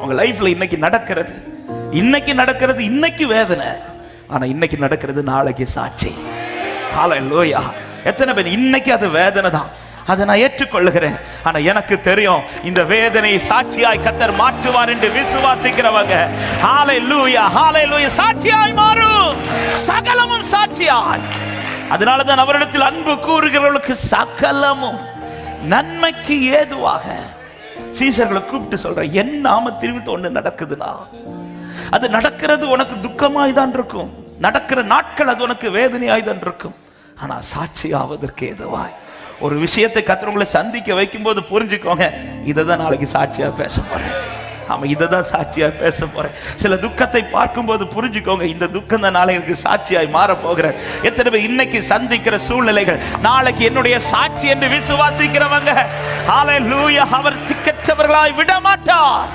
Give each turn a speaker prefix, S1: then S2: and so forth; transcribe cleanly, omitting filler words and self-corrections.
S1: உங்க லைஃப்ல இன்னைக்கு நடக்கிறது இன்னைக்கு வேதனை, ஆனா இன்னைக்கு நடக்கிறது நாளைக்கு சாட்சி. ஹல்லேலூயா. எத்தனை பேர் இன்னைக்கு அது வேதனை தான், அதை நான் ஏற்றுக்கொள்ளுகிறேன். ஆனா எனக்கு தெரியும் இந்த வேதனையை சாட்சியாய் கர்த்தர் மாற்றுவார் என்று விசுவாசிக்கிறவங்க ஹல்லேலூயா ஹல்லேலூயா சாட்சியாய் மாறும், சகலமும் சாட்சியாய். அதனாலதான் அவரிடத்தில் அன்பு கூறுகிறவர்களுக்கு சகலமும் நன்மைக்கு ஏதுவாக. சீஷர்களை கூப்பிட்டு சொல்ற, என் நாமத்தில் ஒண்ணு நடக்குதுன்னா அது நடக்கிறது உனக்கு துக்கமாய் தான் இருக்கும், நடக்கிற நாட்கள் அது உனக்கு வேதனையாய் தான் இருக்கும், ஆனா சாட்சி ஆவதற்கு ஏதுவாய். ஒரு விஷயத்தை கர்த்தர் உங்களை சந்திக்க வைக்கும் போது புரிஞ்சுக்கோங்க, இதை தான் நாளைக்கு சாட்சியா பேச போறேன். ஆமா, இதை தான் சாட்சியா பேச போறேன். சில துக்கத்தை பார்க்கும் போது புரிஞ்சுக்கோங்க, இந்த துக்கம் தான் நாளைக்கு சாட்சியாய் மாற போகிற. எத்தனை பேர் இன்னைக்கு சந்திக்கிற சூழ்நிலைகள் நாளைக்கு என்னுடைய சாட்சி என்று விசுவாசிக்கிறவங்க ஹல்லேலூயா, அவர் திக்கற்றவர்களாய் விட மாட்டார்.